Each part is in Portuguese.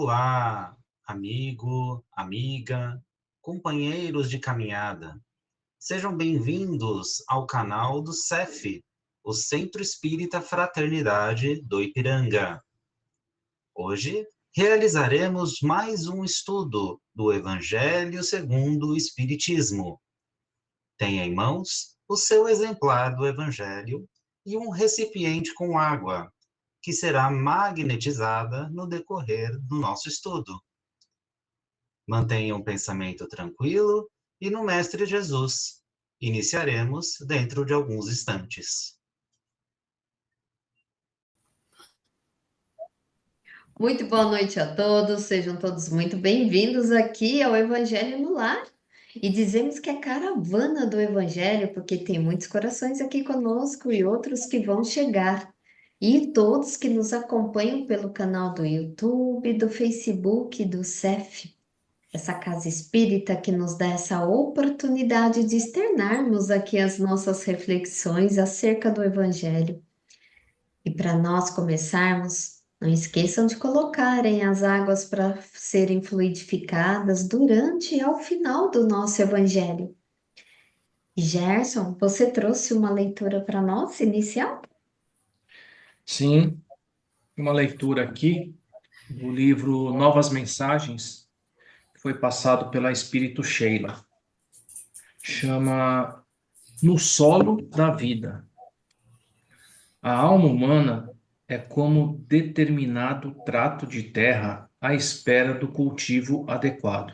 Olá, amigo, amiga, companheiros de caminhada. Sejam bem-vindos ao canal do CEF, o Centro Espírita Fraternidade do Ipiranga. Hoje realizaremos mais um estudo do Evangelho segundo o Espiritismo. Tenha em mãos o seu exemplar do Evangelho e um recipiente com água, que será magnetizada no decorrer do nosso estudo. Mantenha um pensamento tranquilo e no Mestre Jesus. Iniciaremos dentro de alguns instantes. Muito boa noite a todos, sejam todos muito bem-vindos aqui ao Evangelho no Lar. E dizemos que é caravana do Evangelho, porque tem muitos corações aqui conosco e outros que vão chegar. E todos que nos acompanham pelo canal do YouTube, do Facebook, do CEF, essa casa espírita que nos dá essa oportunidade de externarmos aqui as nossas reflexões acerca do Evangelho. E para nós começarmos, não esqueçam de colocarem as águas para serem fluidificadas durante e ao final do nosso evangelho. E Gerson, você trouxe uma leitura para nós inicial? Sim, uma leitura aqui do livro Novas Mensagens, que foi passado pela Espírito Sheila. Chama No Solo da Vida. A alma humana é como determinado trato de terra à espera do cultivo adequado.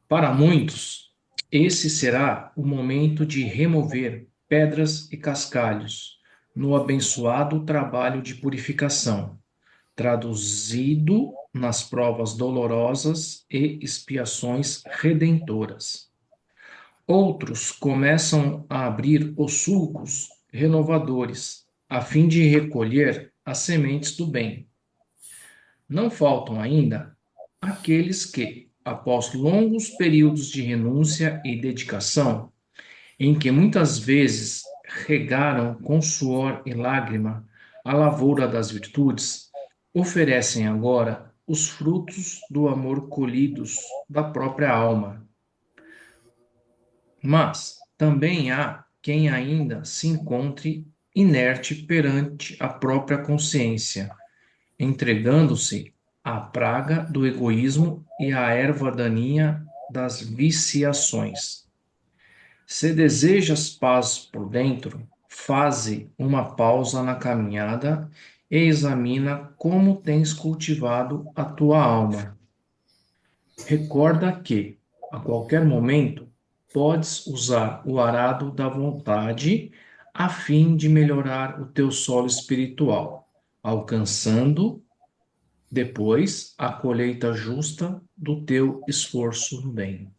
Para muitos, esse será o momento de remover pedras e cascalhos no abençoado trabalho de purificação, traduzido nas provas dolorosas e expiações redentoras. Outros começam a abrir os sulcos renovadores, a fim de recolher as sementes do bem. Não faltam ainda aqueles que, após longos períodos de renúncia e dedicação, em que muitas vezes regaram com suor e lágrima a lavoura das virtudes, oferecem agora os frutos do amor colhidos da própria alma. Mas também há quem ainda se encontre inerte perante a própria consciência, entregando-se à praga do egoísmo e à erva daninha das viciações. Se desejas paz por dentro, faze uma pausa na caminhada e examina como tens cultivado a tua alma. Recorda que, a qualquer momento, podes usar o arado da vontade a fim de melhorar o teu solo espiritual, alcançando depois a colheita justa do teu esforço no bem.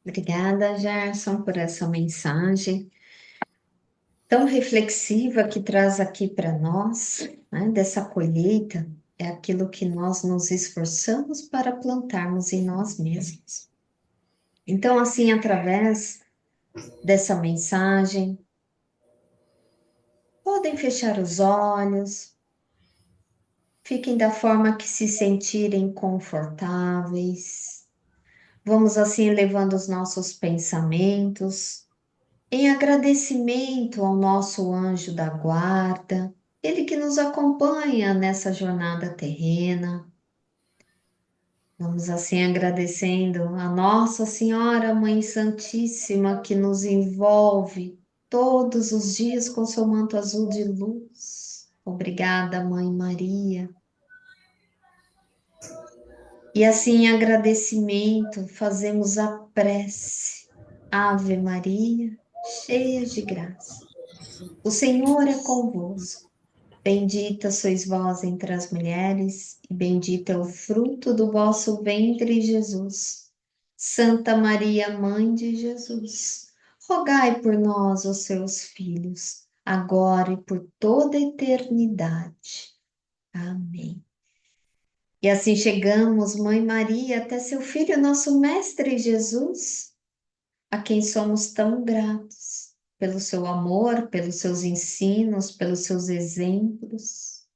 Obrigada, Gerson, por essa mensagem tão reflexiva que traz aqui para nós, né, dessa colheita, é aquilo que nós nos esforçamos para plantarmos em nós mesmos. Então, assim, através dessa mensagem, podem fechar os olhos, fiquem da forma que se sentirem confortáveis. Vamos assim elevando os nossos pensamentos em agradecimento ao nosso anjo da guarda, ele que nos acompanha nessa jornada terrena. Vamos assim agradecendo a Nossa Senhora Mãe Santíssima que nos envolve todos os dias com seu manto azul de luz. Obrigada, Mãe Maria. E assim, em agradecimento, fazemos a prece. Ave Maria, cheia de graça. O Senhor é convosco. Bendita sois vós entre as mulheres, e bendito é o fruto do vosso ventre, Jesus. Santa Maria, Mãe de Jesus, rogai por nós, os seus filhos, agora e por toda a eternidade. Amém. E assim chegamos, Mãe Maria, até seu Filho, nosso Mestre Jesus, a quem somos tão gratos pelo seu amor, pelos seus ensinos, pelos seus exemplos.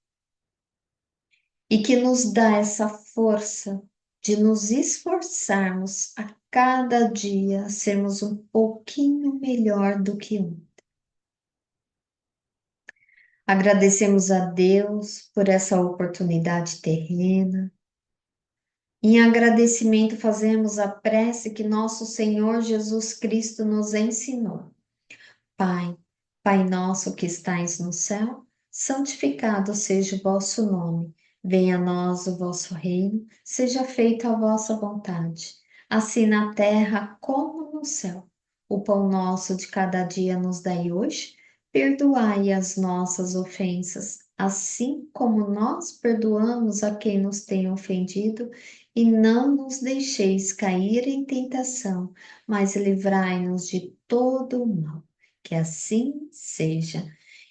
e que nos dá essa força de nos esforçarmos a cada dia a sermos um pouquinho melhor do que um. Agradecemos a Deus por essa oportunidade terrena. Em agradecimento, fazemos a prece que nosso Senhor Jesus Cristo nos ensinou. Pai, Pai nosso que estais no céu, santificado seja o vosso nome. Venha a nós o vosso reino, seja feita a vossa vontade, assim na terra como no céu. O pão nosso de cada dia nos dai hoje, perdoai as nossas ofensas, assim como nós perdoamos a quem nos tem ofendido, e não nos deixeis cair em tentação, mas livrai-nos de todo o mal. Que assim seja.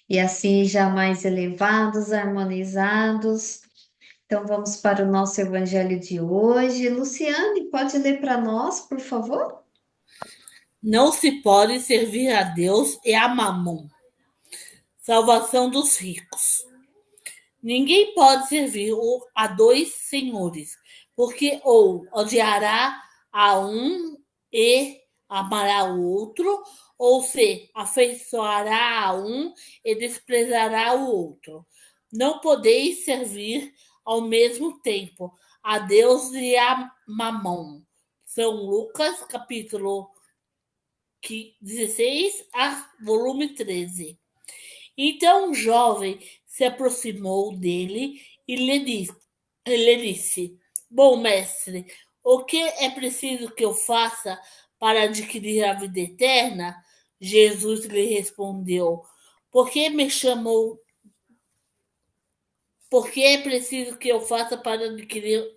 E assim, já mais elevados, harmonizados. Então, vamos para o nosso evangelho de hoje. Luciane, pode ler para nós, por favor? Não se pode servir a Deus e a Mamon. Salvação dos ricos. Ninguém pode servir a dois senhores, porque ou odiará a um e amará o outro, ou se afeiçoará a um e desprezará o outro. Não podeis servir ao mesmo tempo a Deus e a Mamon. São Lucas, capítulo 16, volume 13. Então o jovem se aproximou dele e lhe disse: Bom mestre, o que é preciso que eu faça para adquirir a vida eterna? Jesus lhe respondeu: Por que me chamou? Por que é preciso que eu faça para adquirir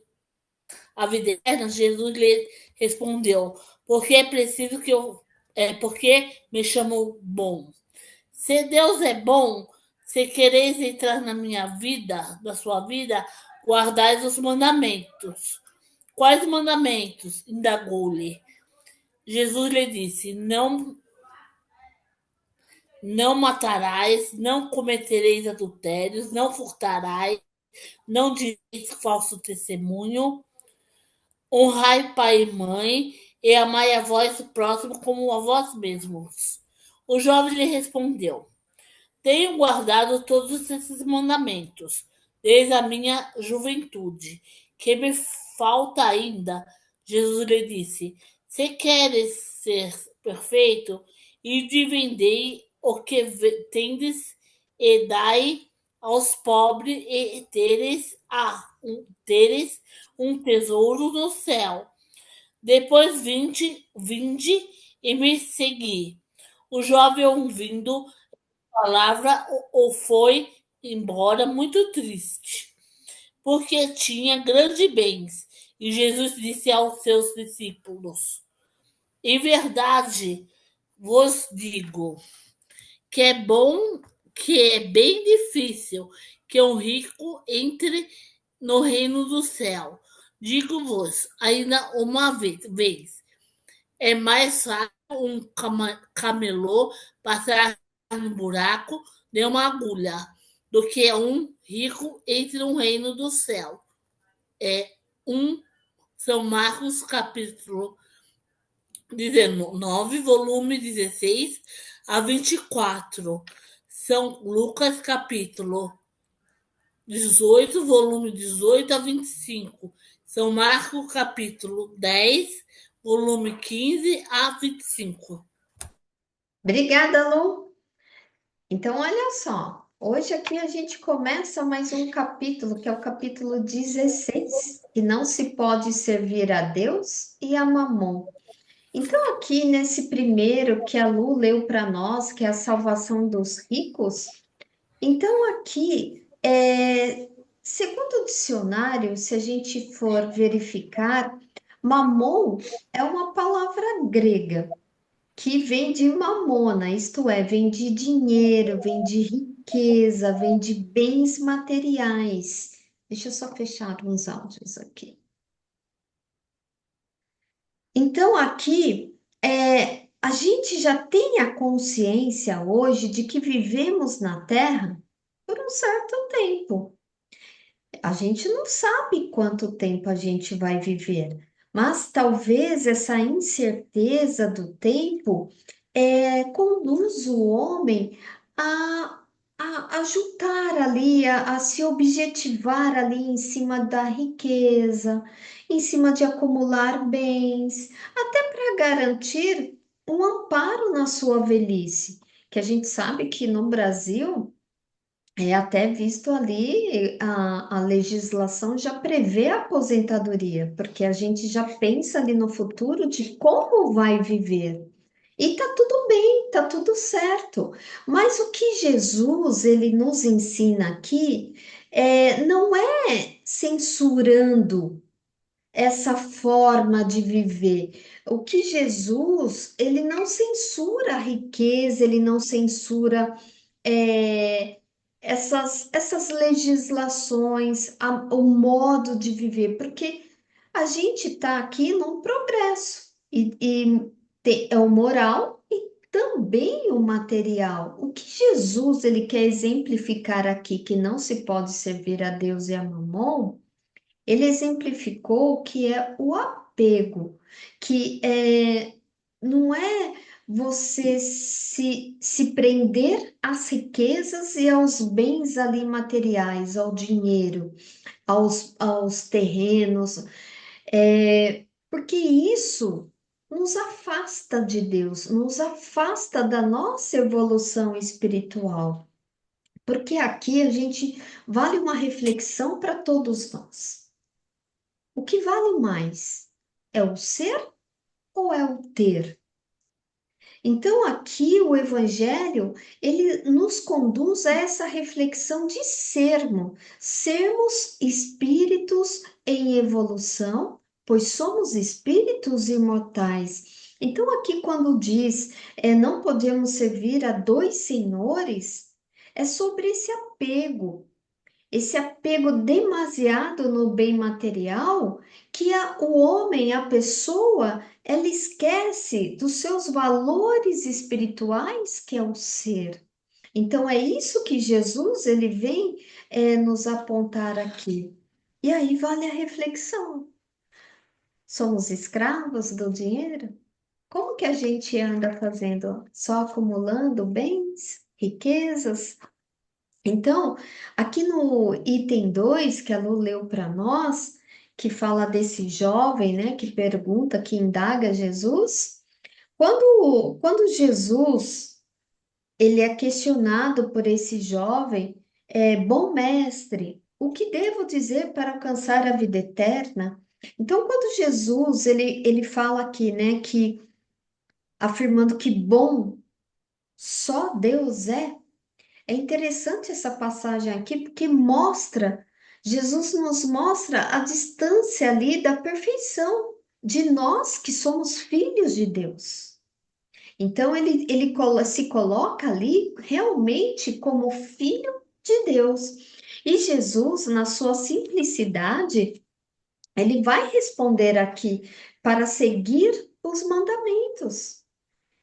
a vida eterna? Jesus lhe respondeu: Porque é preciso que eu porque me chamou bom. Se Deus é bom, se quereis entrar na minha vida, na sua vida, guardais os mandamentos. Quais mandamentos? Indagou-lhe. Jesus lhe disse: não matarás, não cometereis adultérios, não furtarás, não direis falso testemunho, honrai pai e mãe, e amai a vós próximo como a vós mesmos. O jovem lhe respondeu: Tenho guardado todos esses mandamentos, desde a minha juventude. Que me falta ainda? Jesus lhe disse: Se queres ser perfeito, ide vendei o que tendes e dai aos pobres e teres um tesouro no céu. Depois vinde e me segui. O jovem ouvindo palavra ou foi embora muito triste, porque tinha grandes bens. E Jesus disse aos seus discípulos: Em verdade vos digo que é bem difícil que um rico entre no reino do céu. Digo-vos ainda uma vez, é mais fácil um camelô passar no buraco de uma agulha do que um rico entre no reino do céu. É um São Marcos, capítulo 19, volume 16 a 24. São Lucas, capítulo 18, volume 18 a 25. São Marcos, capítulo 10, volume 15 a 25. Obrigada, Lu. Então, olha só. Hoje aqui a gente começa mais um capítulo, que é o capítulo 16, que não se pode servir a Deus e a Mamon. Então, aqui nesse primeiro que a Lu leu para nós, que é a salvação dos ricos, então aqui, segundo o dicionário, se a gente for verificar, mamon é uma palavra grega que vem de mamona, isto é, vem de dinheiro, vem de riqueza, vem de bens materiais. Deixa eu só fechar uns áudios aqui. Então, aqui, a gente já tem a consciência hoje de que vivemos na Terra por um certo tempo. A gente não sabe quanto tempo a gente vai viver, mas talvez essa incerteza do tempo conduz o homem a, a juntar ali, a se objetivar ali em cima da riqueza, em cima de acumular bens, até para garantir um amparo na sua velhice, que a gente sabe que no Brasil é até visto ali, a legislação já prevê a aposentadoria, porque a gente já pensa ali no futuro de como vai viver. E tá tudo bem, tá tudo certo. Mas o que Jesus ele nos ensina aqui não é censurando essa forma de viver. O que Jesus, ele não censura a riqueza, ele não censura é, essas legislações, o modo de viver, porque a gente está aqui num progresso é o moral e também o material. O que Jesus ele quer exemplificar aqui, que não se pode servir a Deus e a Mamon, ele exemplificou o que é o apego, que não é você se prender às riquezas e aos bens ali materiais, ao dinheiro, aos terrenos, porque isso nos afasta de Deus, nos afasta da nossa evolução espiritual. Porque aqui a gente vale uma reflexão para todos nós. O que vale mais? É o ser ou é o ter? Então, aqui o Evangelho, ele nos conduz a essa reflexão de sermos espíritos em evolução, pois somos espíritos imortais. Então, aqui quando diz, não podemos servir a dois senhores, é sobre esse apego demasiado no bem material, que o homem, a pessoa, ela esquece dos seus valores espirituais, que é o ser. Então, é isso que Jesus ele vem nos apontar aqui. E aí vale a reflexão. Somos escravos do dinheiro? Como que a gente anda fazendo? Só acumulando bens, riquezas? Então, aqui no item 2 que a Lu leu para nós, que fala desse jovem, né, que pergunta, que indaga Jesus, quando Jesus ele é questionado por esse jovem, bom mestre, o que devo dizer para alcançar a vida eterna? Então, quando Jesus ele fala aqui, né, que afirmando que bom só Deus é interessante essa passagem aqui porque Jesus nos mostra a distância ali da perfeição de nós que somos filhos de Deus. Então se coloca ali realmente como filho de Deus. E Jesus, na sua simplicidade, ele vai responder aqui para seguir os mandamentos.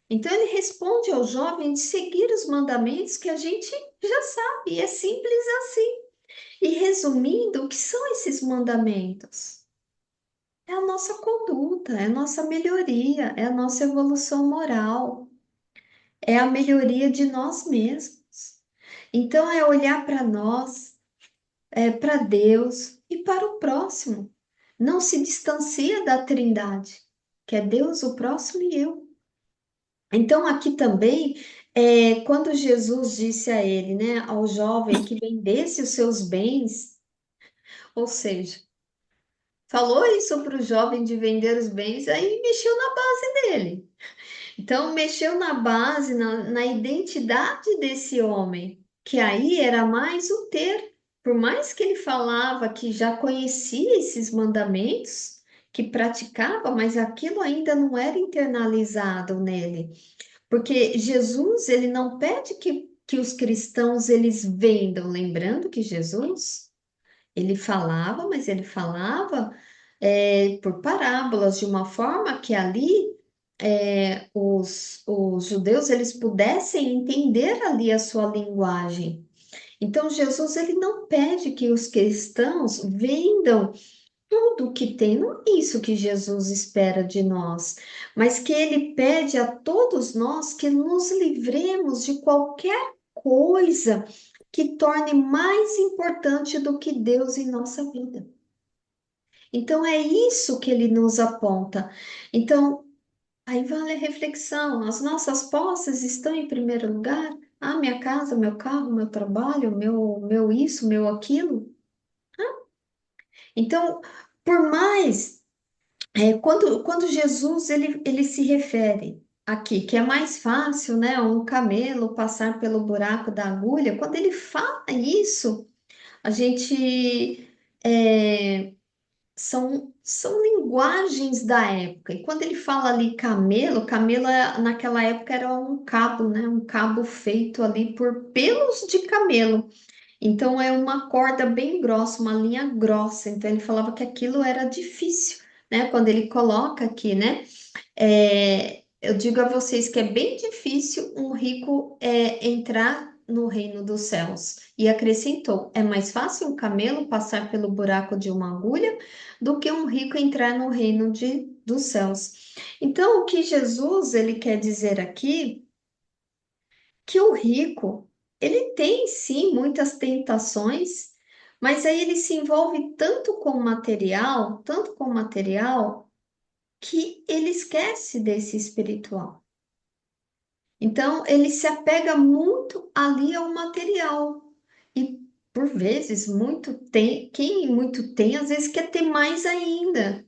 Então ele responde ao jovem de seguir os mandamentos que a gente já sabe, é simples assim. E resumindo, o que são esses mandamentos? É a nossa conduta, é a nossa melhoria, é a nossa evolução moral, é a melhoria de nós mesmos. Então é olhar para nós, para Deus e para o próximo. Não se distancia da Trindade, que é Deus, o próximo e eu. Então, aqui também, quando Jesus disse a ele, né, ao jovem que vendesse os seus bens, ou seja, falou isso para o jovem de vender os bens, aí mexeu na base dele. Então, mexeu na base, na identidade desse homem, que aí era mais o ter. Por mais que ele falava que já conhecia esses mandamentos, que praticava, mas aquilo ainda não era internalizado nele. Porque Jesus, ele não pede que os cristãos eles vendam, lembrando que Jesus, ele falava, mas ele falava por parábolas, de uma forma que ali os judeus eles pudessem entender ali a sua linguagem. Então, Jesus ele não pede que os cristãos vendam tudo que tem, não é isso que Jesus espera de nós, mas que ele pede a todos nós que nos livremos de qualquer coisa que torne mais importante do que Deus em nossa vida. Então, é isso que ele nos aponta. Então, aí vale a reflexão: as nossas posses estão em primeiro lugar? Ah, minha casa, meu carro, meu trabalho, meu isso, meu aquilo? Então, por mais quando Jesus ele se refere aqui, que é mais fácil, né, um camelo passar pelo buraco da agulha, quando ele fala isso, a gente são linguagens da época. E quando ele fala ali camelo, naquela época era um cabo, né, um cabo feito ali por pelos de camelo. Então é uma corda bem grossa, uma linha grossa. Então ele falava que aquilo era difícil, né? Quando ele coloca aqui, né? Eu digo a vocês que é bem difícil um rico entrar no reino dos céus. E acrescentou: é mais fácil um camelo passar pelo buraco de uma agulha do que um rico entrar no reino dos céus. Então, o que Jesus ele quer dizer aqui que o rico, ele tem sim muitas tentações, mas aí ele se envolve tanto com material, que ele esquece desse espiritual. Então, ele se apega muito ali ao material. E, por vezes, quem muito tem, às vezes quer ter mais ainda.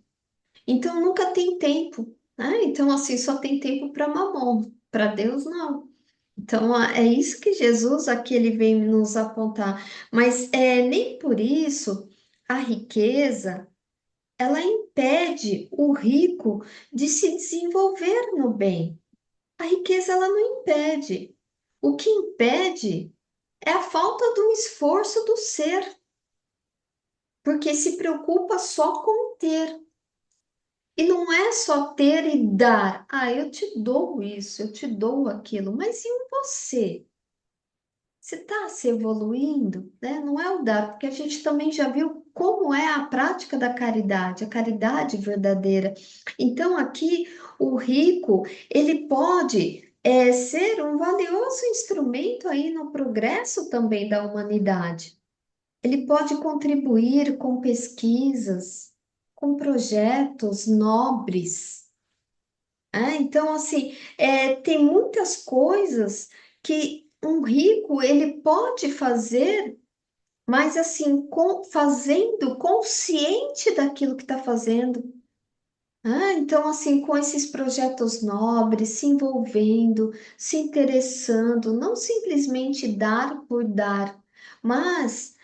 Então, nunca tem tempo, né? Então, assim, só tem tempo para mamon, para Deus não. Então, é isso que Jesus aqui ele vem nos apontar. Mas nem por isso a riqueza, ela impede o rico de se desenvolver no bem. A riqueza, ela não impede. O que impede é a falta do esforço do ser, porque se preocupa só com ter. E não é só ter e dar. Ah, eu te dou isso, eu te dou aquilo, mas e o você? Você está se evoluindo, né? Não é o dar, porque a gente também já viu como é a prática da caridade, a caridade verdadeira. Então, aqui, o rico, ele pode ser um valioso instrumento aí no progresso também da humanidade. Ele pode contribuir com pesquisas, com projetos nobres. Então, assim, tem muitas coisas que um rico ele pode fazer, mas assim, fazendo consciente daquilo que está fazendo. Então, assim, com esses projetos nobres, se envolvendo, se interessando, não simplesmente dar por dar, mas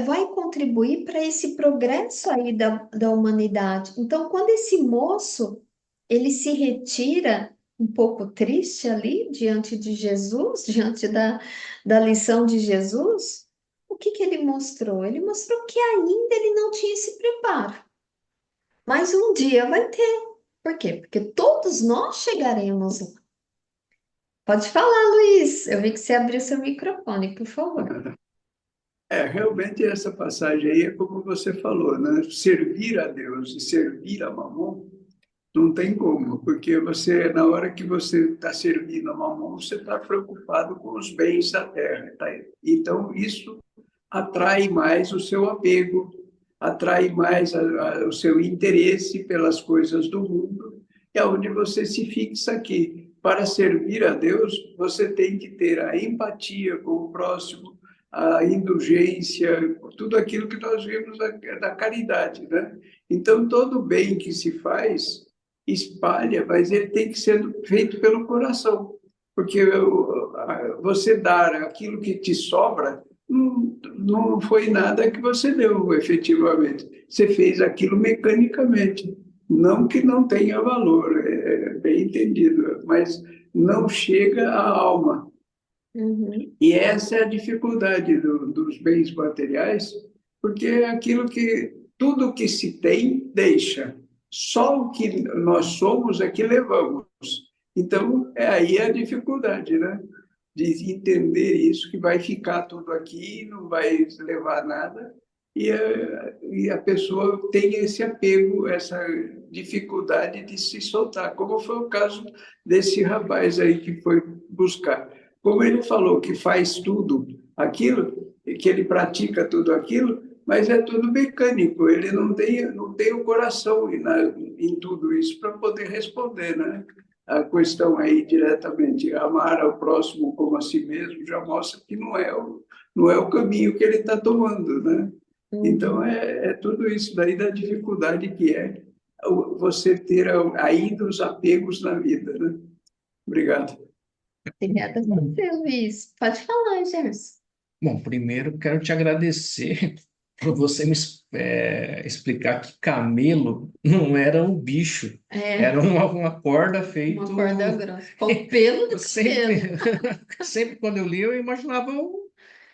vai contribuir para esse progresso aí da humanidade. Então, quando esse moço, ele se retira um pouco triste ali, diante de Jesus, diante da lição de Jesus, o que que ele mostrou? Ele mostrou que ainda ele não tinha esse preparo. Mas um dia vai ter. Por quê? Porque todos nós chegaremos lá. Pode falar, Luiz. Eu vi que você abriu seu microfone, por favor. Realmente essa passagem aí é como você falou, né? Servir a Deus e servir a Mamon não tem como, porque você, na hora que você está servindo a Mamon, você está preocupado com os bens da terra, tá? Então, isso atrai mais o seu apego, atrai mais o seu interesse pelas coisas do mundo, é onde você se fixa aqui. Para servir a Deus, você tem que ter a empatia com o próximo, a indulgência, tudo aquilo que nós vimos da caridade, né? Então, todo bem que se faz espalha, mas ele tem que ser feito pelo coração, porque você dar aquilo que te sobra não foi nada que você deu, efetivamente. Você fez aquilo mecanicamente. Não que não tenha valor, é bem entendido, mas não chega à alma. Uhum. E essa é a dificuldade dos bens materiais, porque é aquilo que tudo que se tem deixa. Só o que nós somos é que levamos. Então, aí a dificuldade, né? de entender isso, que vai ficar tudo aqui, não vai levar a nada, e a pessoa tem esse apego, essa dificuldade de se soltar, como foi o caso desse rapaz aí que foi buscar. Como ele falou que faz tudo aquilo, e que ele pratica tudo aquilo, mas é tudo mecânico, ele não tem o coração em tudo isso para poder responder, né? A questão aí diretamente, amar ao próximo como a si mesmo, já mostra que não é o caminho que ele está tomando, né? Então, é tudo isso daí da dificuldade que é você ter ainda os apegos na vida, né? Obrigado. Obrigada a você, Luiz. Pode falar, Gerson. Bom, primeiro quero te agradecer por você me explicar que camelo não era um bicho, era uma corda feita. Uma corda grossa, com pelo do Sempre, cabelo. sempre quando eu li, eu imaginava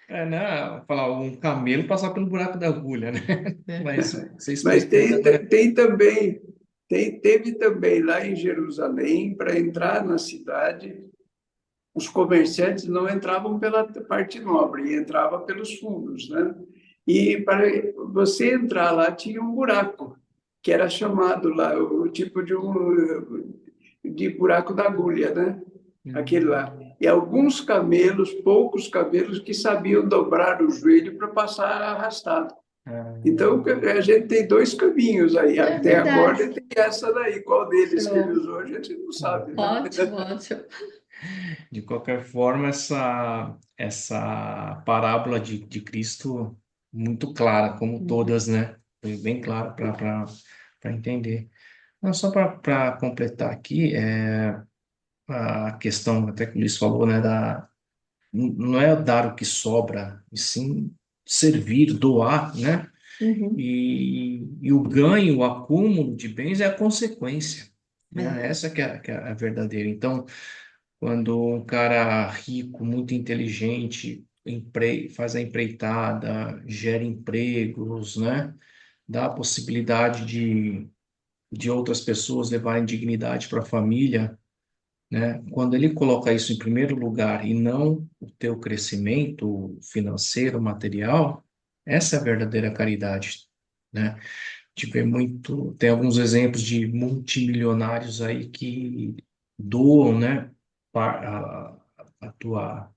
né, falar um camelo passar pelo buraco da agulha, né? Mas você Mas explicando agora. teve também lá em Jerusalém, para entrar na cidade, os comerciantes não entravam pela parte nobre, entravam pelos fundos, né? E para você entrar lá tinha um buraco, que era chamado lá o tipo de buraco da agulha, né? Aquele lá. E alguns camelos, poucos camelos, que sabiam dobrar o joelho para passar arrastado. Então, a gente tem dois caminhos aí. Até agora tem essa daí. Qual deles que ele usou, a gente não sabe. Né? Ótimo, ótimo. De qualquer forma, essa parábola de Cristo, muito clara, como todas, né? Foi bem claro para entender. Não, só para completar aqui, a questão até que o Luiz falou, né? Não é dar o que sobra, e sim servir, doar, né? E o ganho, o acúmulo de bens é a consequência, né? Essa que é a verdadeira. Então, quando um cara rico, muito inteligente, faz a empreitada, gera empregos, né? Dá a possibilidade de outras pessoas levarem dignidade para a família, né? Quando ele coloca isso em primeiro lugar e não o teu crescimento financeiro, material, essa é a verdadeira caridade, né? Tem alguns exemplos de multimilionários aí que doam, né? A tua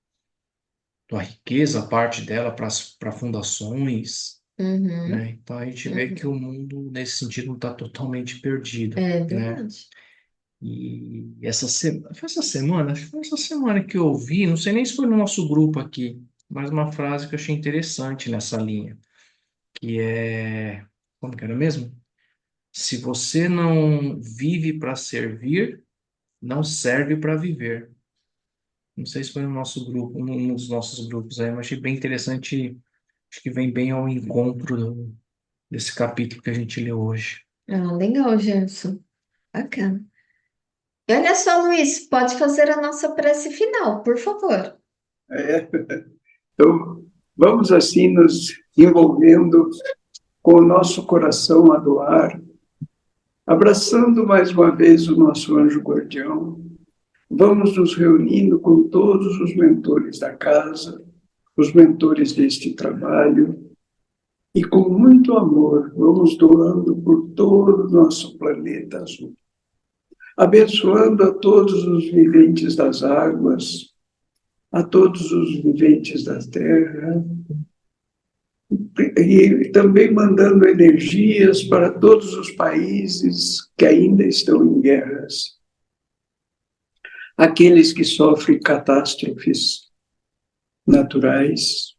riqueza, parte dela para fundações, né? Então a gente vê que o mundo nesse sentido não está totalmente perdido, É né? verdade. E foi essa semana que eu ouvi, não sei nem se foi no nosso grupo aqui, mas uma frase que eu achei interessante nessa linha, que como que era mesmo? Se você não vive para servir, não serve para viver. Não sei se foi no nosso grupo, um dos nossos grupos aí, mas achei bem interessante, acho que vem bem ao encontro desse capítulo que a gente leu hoje. Legal, Gerson. Bacana. E olha só, Luiz, pode fazer a nossa prece final, por favor. Então, vamos assim nos envolvendo com o nosso coração a doar, abraçando mais uma vez o nosso anjo guardião. Vamos nos reunindo com todos os mentores da casa, os mentores deste trabalho, e com muito amor vamos doando por todo o nosso planeta azul, abençoando a todos os viventes das águas, a todos os viventes da terra, e também mandando energias para todos os países que ainda estão em guerras, aqueles que sofrem catástrofes naturais,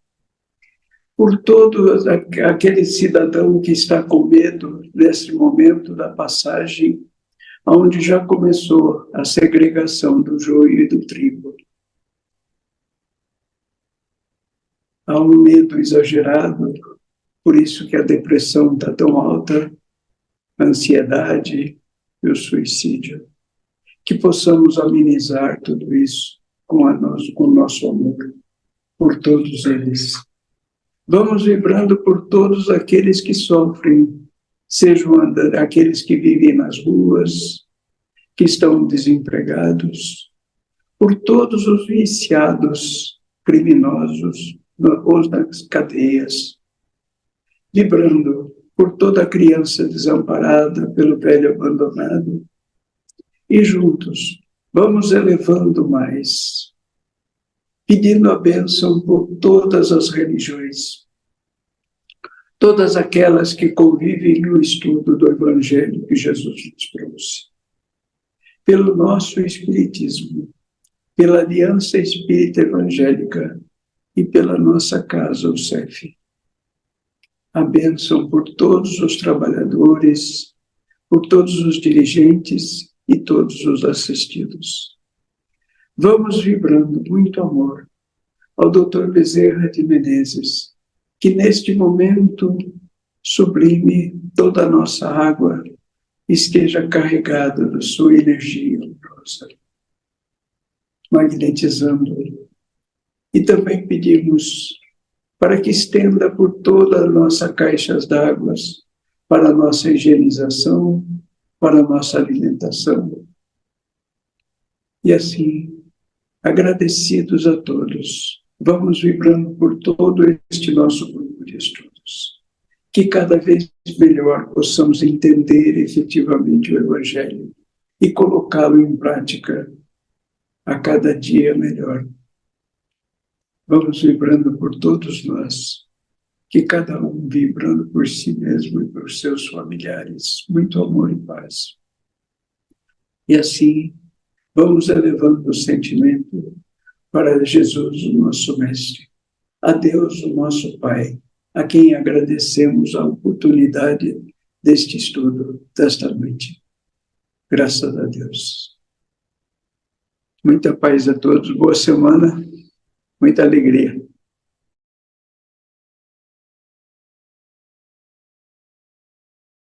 por todo aquele cidadão que está com medo nesse momento da passagem, onde já começou a segregação do joio e do trigo. Há um medo exagerado, por isso que a depressão está tão alta, a ansiedade e o suicídio. Que possamos amenizar tudo isso com o nosso amor por todos eles. Vamos vibrando por todos aqueles que sofrem, sejam aqueles que vivem nas ruas, que estão desempregados, por todos os viciados, criminosos, ou nas cadeias, vibrando por toda criança desamparada, pelo velho abandonado. E juntos, vamos elevando mais, pedindo a bênção por todas as religiões, todas aquelas que convivem no estudo do Evangelho que Jesus nos trouxe. Pelo nosso Espiritismo, pela Aliança Espírita Evangélica e pela nossa casa, o CEF. A bênção por todos os trabalhadores, por todos os dirigentes e todos os assistidos. Vamos vibrando muito amor ao Dr. Bezerra de Menezes, que neste momento sublime toda a nossa água esteja carregada da sua energia amorosa, magnetizando-o. E também pedimos para que estenda por toda a nossa caixa d'água para a nossa higienização, para a nossa alimentação. E assim, agradecidos a todos, vamos vibrando por todo este nosso grupo de estudos. Que cada vez melhor possamos entender efetivamente o Evangelho e colocá-lo em prática a cada dia melhor. Vamos vibrando por todos nós, que cada um vibrando por si mesmo e por seus familiares. Muito amor e paz. E assim, vamos elevando o sentimento para Jesus, o nosso Mestre, a Deus, o nosso Pai, a quem agradecemos a oportunidade deste estudo, desta noite. Graças a Deus. Muita paz a todos, boa semana, muita alegria.